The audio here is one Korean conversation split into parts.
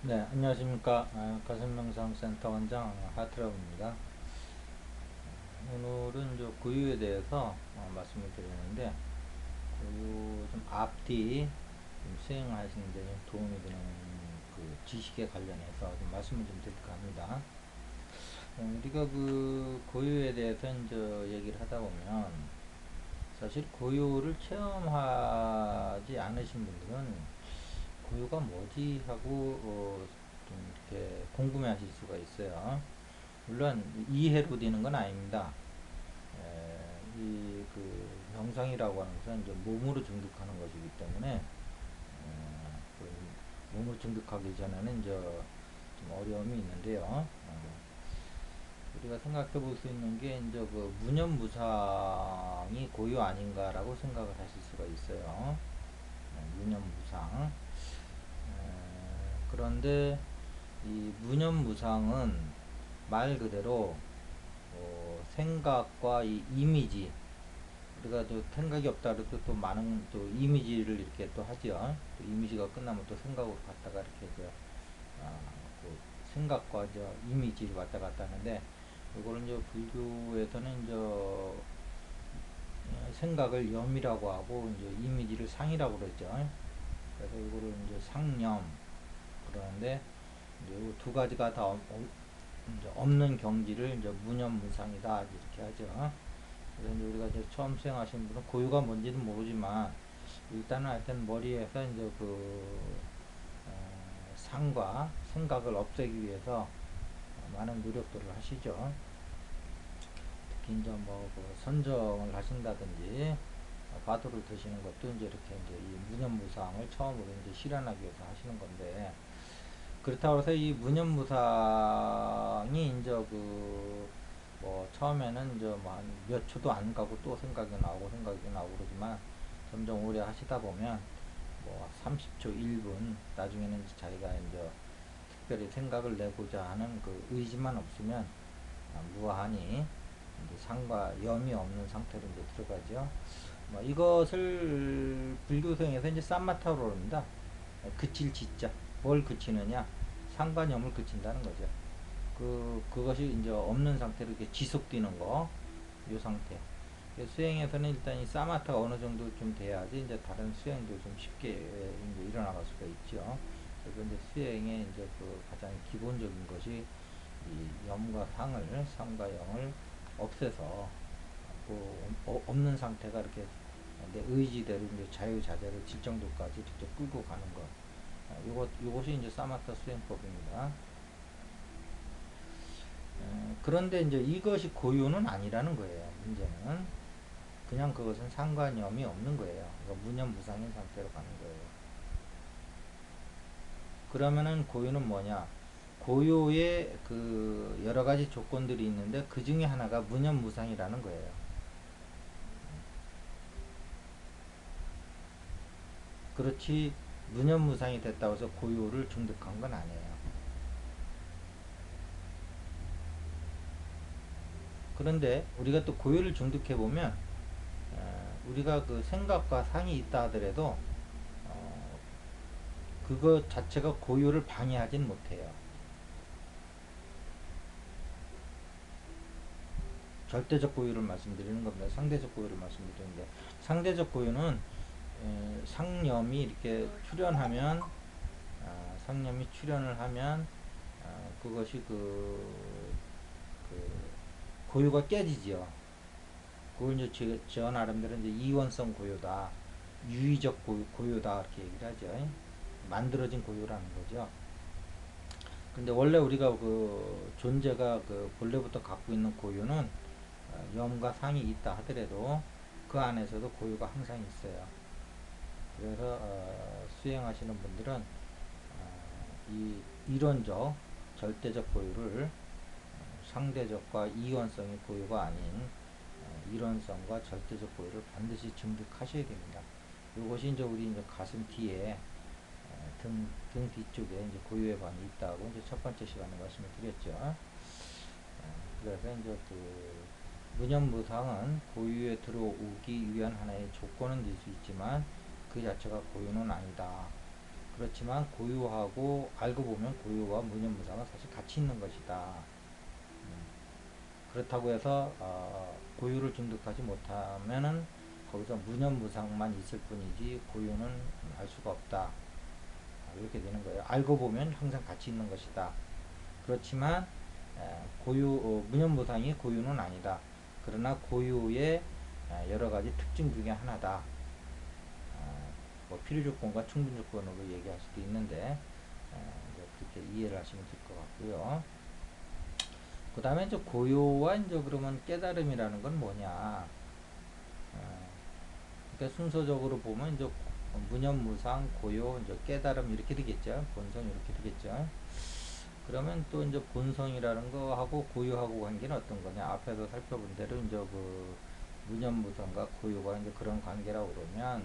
네, 안녕하십니까. 가슴명상센터 원장 하트라고입니다. 오늘은 고유에 대해서 말씀을 드리는데, 고유 좀 앞뒤 좀 수행하시는 데 좀 도움이 되는 그 지식에 관련해서 좀 말씀을 좀 드릴까 합니다. 우리가 그 고유에 대해서 이제 얘기를 하다 보면, 사실 고유를 체험하지 않으신 분들은 고유가 뭐지 하고 좀 이렇게 궁금해 하실 수가 있어요. 물론 이해로 되는 건 아닙니다. 이 그 명상이라고 하는 것은 이제 몸으로 중독하는 것이기 때문에 그 몸으로 중독하기 전에는 이제 좀 어려움이 있는데요. 우리가 생각해 볼 수 있는 게 이제 그 무념무상이 고유 아닌가라고 생각을 하실 수가 있어요. 무념무상. 그런데 이 무념무상은 말 그대로 생각과 이 이미지, 우리가 또 생각이 없다 그래도 또 많은 또 이미지를 이렇게 또 하죠. 또 이미지가 끝나면 또 생각으로 갔다가 이렇게 아, 그 생각과 이미지를 왔다 갔다 하는데, 이거를 이제 불교에서는 이제 생각을 염이라고 하고 이제 이미지를 상이라고 그러죠. 그래서 이거를 이제 상념 그러는데, 이제 두 가지가 다 이제 없는 경지를 이제 무념무상이다 이렇게 하죠. 그래서 이제 우리가 이제 처음 수행하신 분은 고유가 뭔지는 모르지만 일단은 하여튼 머리에서 이제 상과 생각을 없애기 위해서 많은 노력들을 하시죠. 특히 이제 뭐그 선정을 하신다든지 과도를 드시는 것도 이제 이렇게 이제 이 무념무상을 처음으로 이제 실현하기 위해서 하시는 건데, 그렇다고 해서 이 무념무상이 이제 뭐 처음에는 이제 뭐 한 몇 초도 안 가고 또 생각이 나오고 그러지만 점점 오래 하시다 보면 뭐 30초, 1분, 나중에는 이제 자기가 이제 특별히 생각을 내고자 하는 그 의지만 없으면 무한히 이제 상과 염이 없는 상태로 이제 들어가죠. 뭐 이것을 불교성에서 이제 쌈마타로 합니다. 그칠 짓자. 뭘 그치느냐? 상관염을 그친다는 거죠. 그것이 이제 없는 상태로 이렇게 지속되는 거, 요 상태. 수행에서는 일단 이 사마타가 어느 정도 좀 돼야지 이제 다른 수행도 좀 쉽게 이제 일어나갈 수가 있죠. 그래서 이제 수행의 이제 그 가장 기본적인 것이 이 염과 상과 영을 없애서 없는 상태가 이렇게 내 의지대로 이제 자유자재를 질정도까지 직접 끌고 가는 것. 요것이 이제 사마타 수행법입니다. 그런데 이제 이것이 고유는 아니라는 거예요. 문제는 그냥 그것은 상관염이 없는 거예요. 그러니까 무념무상인 상태로 가는 거예요. 그러면은 고유는 뭐냐? 고유의 그 여러 가지 조건들이 있는데 그 중에 하나가 무념무상이라는 거예요. 그렇지 무념무상이 됐다고 해서 고유를 중독한 건 아니에요. 그런데 우리가 또 고유를 중독해 보면 우리가 그 생각과 상이 있다 하더라도 어, 그것 자체가 고유를 방해하진 못해요. 절대적 고유를 말씀드리는 겁니다. 상대적 고유를 말씀드리는데, 상대적 고유는 상념이 이렇게 출현하면 상념이 출현을 하면 그것이 그 고유가 깨지지요. 그걸 이제 저 나름대로 이제 이원성 고유다, 유의적 고유다 이렇게 얘기를 하죠. 만들어진 고유라는 거죠. 근데 원래 우리가 그 존재가 그 본래부터 갖고 있는 고유는 염과 상이 있다 하더라도 그 안에서도 고유가 항상 있어요. 그래서 수행하시는 분들은 이 이론적 절대적 고유를 상대적과 이원성의 고유가 아닌 이론성과 절대적 고유를 반드시 증득하셔야 됩니다. 이것이 이제 우리 이제 가슴 뒤에 등 뒤쪽에 이제 고유의 반이 있다고 이제 첫 번째 시간에 말씀을 드렸죠. 그래서 이제 그 무념무상은 고유에 들어오기 위한 하나의 조건은 될 수 있지만 그 자체가 고유는 아니다. 그렇지만 고유하고 알고 보면 고유와 무념무상은 사실 같이 있는 것이다. 그렇다고 해서 고유를 중독하지 못하면은 거기서 무념무상만 있을 뿐이지 고유는 알 수가 없다. 이렇게 되는 거예요. 알고 보면 항상 같이 있는 것이다. 그렇지만 무념무상이 고유는 아니다. 그러나 고유의 여러 가지 특징 중에 하나다. 뭐 필요조건과 충분조건으로 얘기할 수도 있는데 그렇게 이해를 하시면 될 것 같고요. 그 다음에 이제 고요와 이제 그러면 깨달음이라는 건 뭐냐? 그러니까 순서적으로 보면 이제 무념무상, 고요, 이제 깨달음 이렇게 되겠죠. 본성 이렇게 되겠죠. 그러면 또 이제 본성이라는 거하고 고요하고 관계는 어떤 거냐? 앞에서 살펴본 대로 이제 그 무념무상과 고요가 이제 그런 관계라고 그러면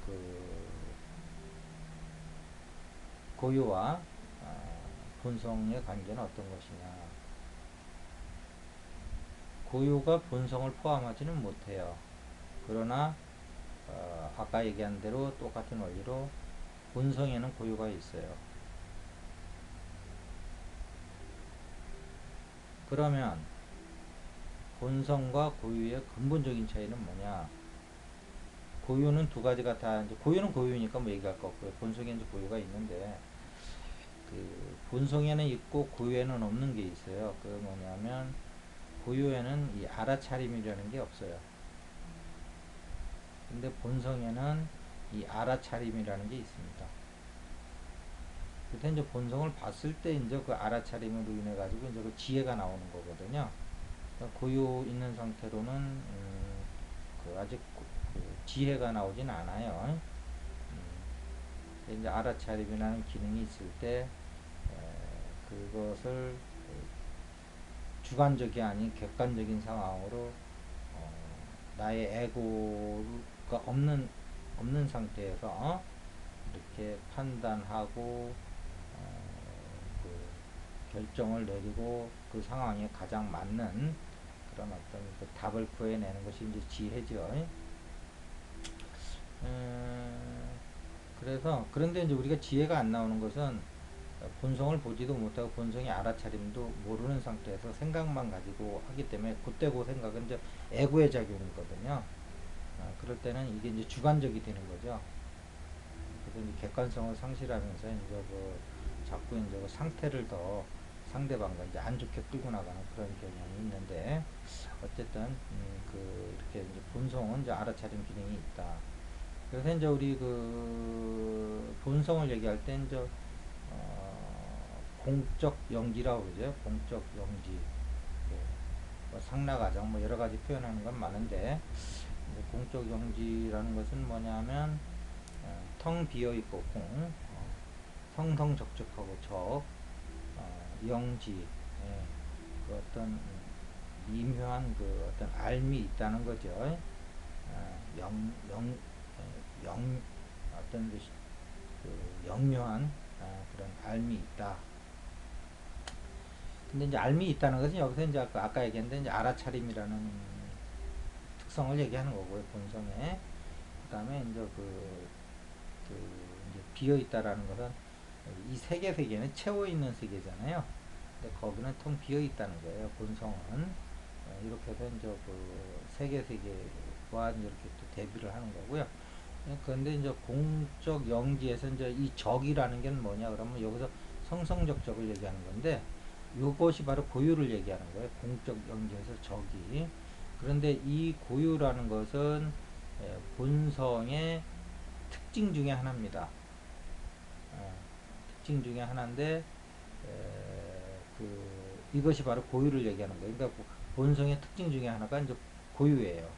그 고유와 본성의 관계는 어떤 것이냐. 고유가 본성을 포함하지는 못해요. 그러나 아까 얘기한 대로 똑같은 원리로 본성에는 고유가 있어요. 그러면 본성과 고유의 근본적인 차이는 뭐냐. 고유는 두 가지가 다 이제 고유는 고유니까 뭐 얘기할 거 없고요. 본성에 이제 고유가 있는데 그 본성에는 있고 고유에는 없는 게 있어요. 그 뭐냐면 고유에는 이 알아차림이라는 게 없어요. 근데 본성에는 이 알아차림이라는 게 있습니다. 그때 이제 본성을 봤을 때 이제 그 알아차림으로 인해 가지고 이제 그 지혜가 나오는 거거든요. 그러니까 고유 있는 상태로는 그 아직 그 지혜가 나오진 않아요. 이제 알아차림이라는 기능이 있을 때 그것을 주관적이 아닌 객관적인 상황으로 나의 에고가 없는 상태에서 이렇게 판단하고 그 결정을 내리고 그 상황에 가장 맞는 그런 어떤 그 답을 구해내는 것이 이제 지혜죠. 그래서 그런데 이제 우리가 지혜가 안 나오는 것은 본성을 보지도 못하고 본성의 알아차림도 모르는 상태에서 생각만 가지고 하기 때문에 그때 그 생각은 이제 에고의 작용이거든요. 그럴 때는 이게 이제 주관적이 되는 거죠. 그래서 이제 객관성을 상실하면서 이제 그 자꾸 이제 그 상태를 더 상대방과 이제 안 좋게 끌고 나가는 그런 경향이 있는데 어쨌든 이렇게 이제 본성은 이제 알아차림 기능이 있다. 그래서 이제 우리 그 본성을 얘기할 때 이제 공적 영지라고 그러죠. 공적 영지. 예. 뭐 상나가정 뭐 여러 가지 표현하는 건 많은데 공적 영지라는 것은 뭐냐면 텅 비어 있고 성성적적하고 영지 그 어떤 미묘한 그 어떤 알미 있다는 거죠. 영 어떤 그 영묘한 그런 알미 있다. 근데 이제 알미 있다는 것은 여기서 이제 아까 얘기했는데 이제 알아차림이라는 특성을 얘기하는 거고요. 본성에. 그다음에 이제 그 이제 비어 있다라는 것은 이 세계는 채워 있는 세계잖아요. 근데 거기는 텅 비어 있다는 거예요. 본성은. 이렇게 해서 이제 그 세계와 이렇게 또 대비를 하는 거고요. 그런데 이제 공적 영지에서 이제 이 적이라는 게 뭐냐 그러면 여기서 성성적 적을 얘기하는 건데 이것이 바로 고유를 얘기하는 거예요. 공적 영지에서 적이. 그런데 이 고유라는 것은 본성의 특징 중에 하나입니다. 특징 중에 하나인데 이것이 바로 고유를 얘기하는 거예요. 그러니까 본성의 특징 중에 하나가 이제 고유예요.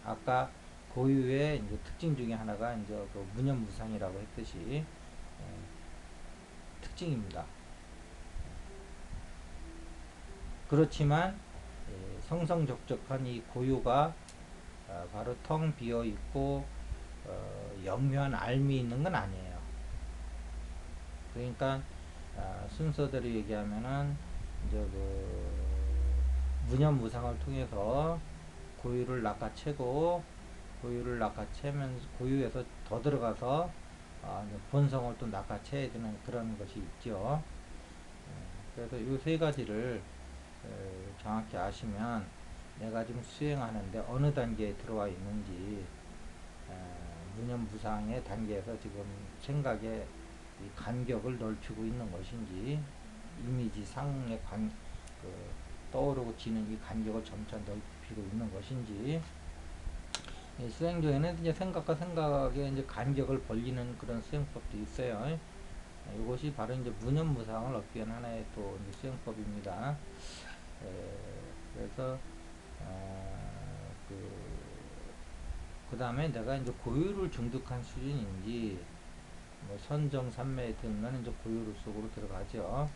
아까 고유의 이제 특징 중에 하나가 이제 그 무념무상이라고 했듯이 특징입니다. 그렇지만 성성적적한 이 고유가 바로 텅 비어 있고 영묘한 알미 있는 건 아니에요. 그러니까 순서대로 얘기하면은 이제 그 무념무상을 통해서 고유를 낚아채고 고유를 낚아채면서 고유에서 더 들어가서 이제 본성을 또 낚아채야 되는 그런 것이 있죠. 그래서 이 세 가지를 정확히 아시면 내가 지금 수행하는데 어느 단계에 들어와 있는지, 무념무상의 단계에서 지금 생각의 이 간격을 넓히고 있는 것인지, 이미지 상의 그 떠오르고 지는 이 간격을 점차 넓히고 있는 것인지, 수행 중에는 이제 생각과 생각의 이제 간격을 벌리는 그런 수행법도 있어요. 이것이 바로 이제 무념무상을 얻기 위한 하나의 또 이제 수행법입니다. 그래서 그 다음에 내가 이제 고유를 중득한 수준인지, 뭐 선정, 삼매 등은 이제 고유로 속으로 들어가죠.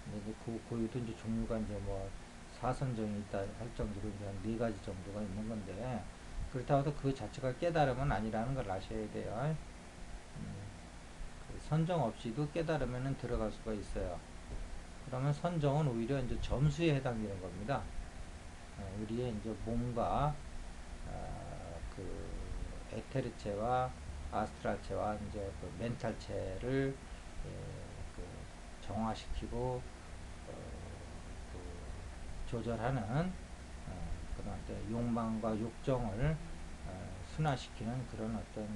이제 그 고유도 이제 종류가 이제 뭐 사선정이 있다 할 정도로 이제 한 4가지 정도가 있는 건데, 그렇다고 해서 그 자체가 깨달음은 아니라는 걸 아셔야 돼요. 선정 없이도 깨달으면 들어갈 수가 있어요. 그러면 선정은 오히려 이제 점수에 해당되는 겁니다. 우리의 이제 몸과 그 에테르체와 아스트랄체와 이제 그 멘탈체를 그 정화시키고 그 조절하는 그런 어떤 욕망과 욕정을 순화시키는 그런 어떤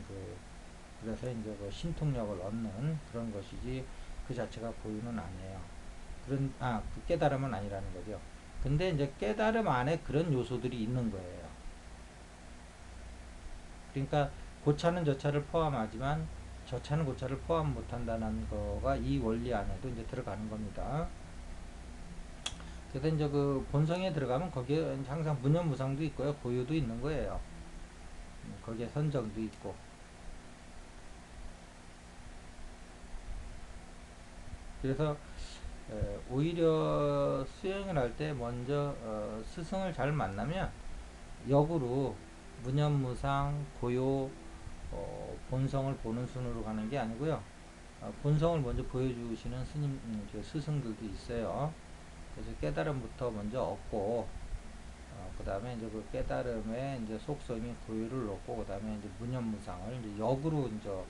그래서 이제 그 신통력을 얻는 그런 것이지 그 자체가 고유는 아니에요. 그 깨달음은 아니라는 거죠. 근데 이제 깨달음 안에 그런 요소들이 있는 거예요. 그러니까 고차는 저차를 포함하지만 저차는 고차를 포함 못한다는 거가 이 원리 안에도 이제 들어가는 겁니다. 그래서 이제 그 본성에 들어가면 거기에 항상 무념무상도 있고요, 고유도 있는 거예요. 거기에 선정도 있고. 그래서 오히려 수행을 할 때 먼저 스승을 잘 만나면 역으로 무념무상, 고요, 본성을 보는 순으로 가는 게 아니고요. 본성을 먼저 보여주시는 스님, 스승들도 있어요. 그래서 깨달음부터 먼저 얻고, 그 다음에 이제 그 깨달음의 이제 속성인 고유를 얻고, 그 다음에 이제 무념무상을 이제 역으로 이제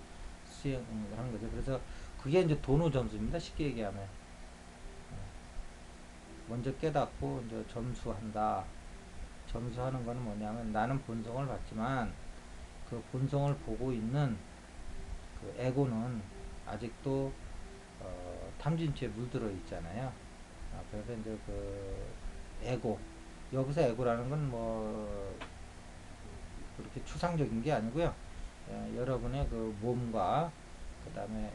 수행을 하는 거죠. 그래서 그게 이제 도노 점수입니다. 쉽게 얘기하면. 먼저 깨닫고 이제 점수한다. 점수하는 거는 뭐냐면 나는 본성을 봤지만 그 본성을 보고 있는 그 에고는 아직도 탐진치에 물들어 있잖아요. 그래서 이제 그 에고, 여기서 에고라는 건 뭐 그렇게 추상적인 게 아니고요. 여러분의 그 몸과 그 다음에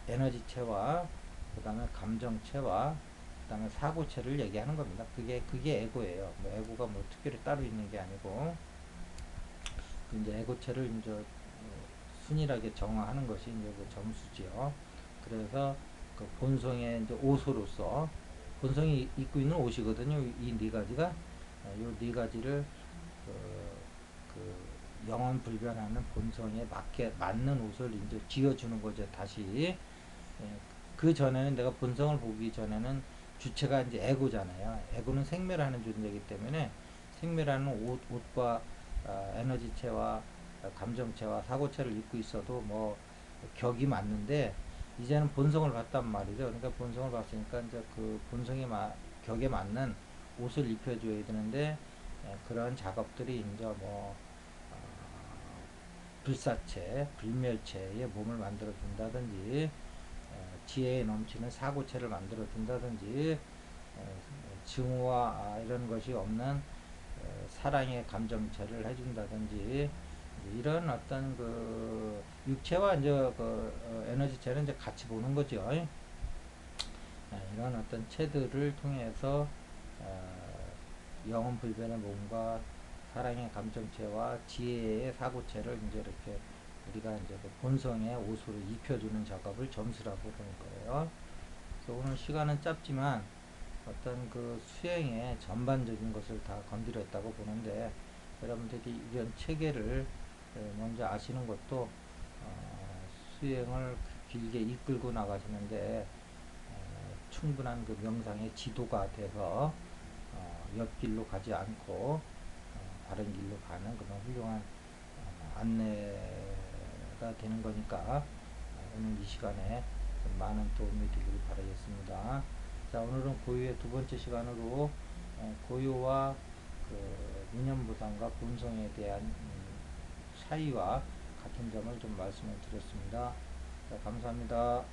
에너지체와 그 다음에 감정체와 그 다음에 사고체를 얘기하는 겁니다. 그게 에고예요. 뭐 에고가 뭐 특별히 따로 있는 게 아니고, 이제 에고체를 이제 순일하게 정화하는 것이 이제 그 점수지요. 그래서 그 본성의 이제 오소로서 본성이 입고 있는 옷이거든요. 이 네 가지가 이 네 가지를 그, 영원 불변하는 본성에 맞게 맞는 옷을 이제 지어주는 거죠. 다시 그 전에는 내가 본성을 보기 전에는 주체가 이제 에고잖아요. 에고는 생멸하는 존재이기 때문에 생멸하는 옷과 에너지체와 감정체와 사고체를 입고 있어도 뭐 격이 맞는데 이제는 본성을 봤단 말이죠. 그러니까 본성을 봤으니까 이제 그 격에 맞는 옷을 입혀줘야 되는데 그런 작업들이 이제 뭐 불사체, 불멸체의 몸을 만들어 준다든지 지혜에 넘치는 사고체를 만들어 준다든지 증오와 이런 것이 없는 사랑의 감정체를 해준다든지 이런 어떤 그 육체와 이제 그 에너지체는 이제 같이 보는 거죠. 이런 어떤 체들을 통해서 영원 불변의 몸과 사랑의 감정체와 지혜의 사고체를 이제 이렇게 우리가 이제 그 본성의 옷으로 입혀주는 작업을 점수라고 그러는 거예요. 그래서 오늘 시간은 짧지만 어떤 그 수행의 전반적인 것을 다 건드렸다고 보는데 여러분들이 이런 체계를 먼저 아시는 것도 수행을 길게 이끌고 나가시는데 충분한 그 명상의 지도가 돼서 옆길로 가지 않고 바른 길로 가는 그런 훌륭한 안내가 되는 거니까 오늘 이 시간에 좀 많은 도움이 되기를 바라겠습니다. 자, 오늘은 고유의 두 번째 시간으로 고유와 그 민연부상과 본성에 대한 차이와 같은 점을 좀 말씀을 드렸습니다. 자, 감사합니다.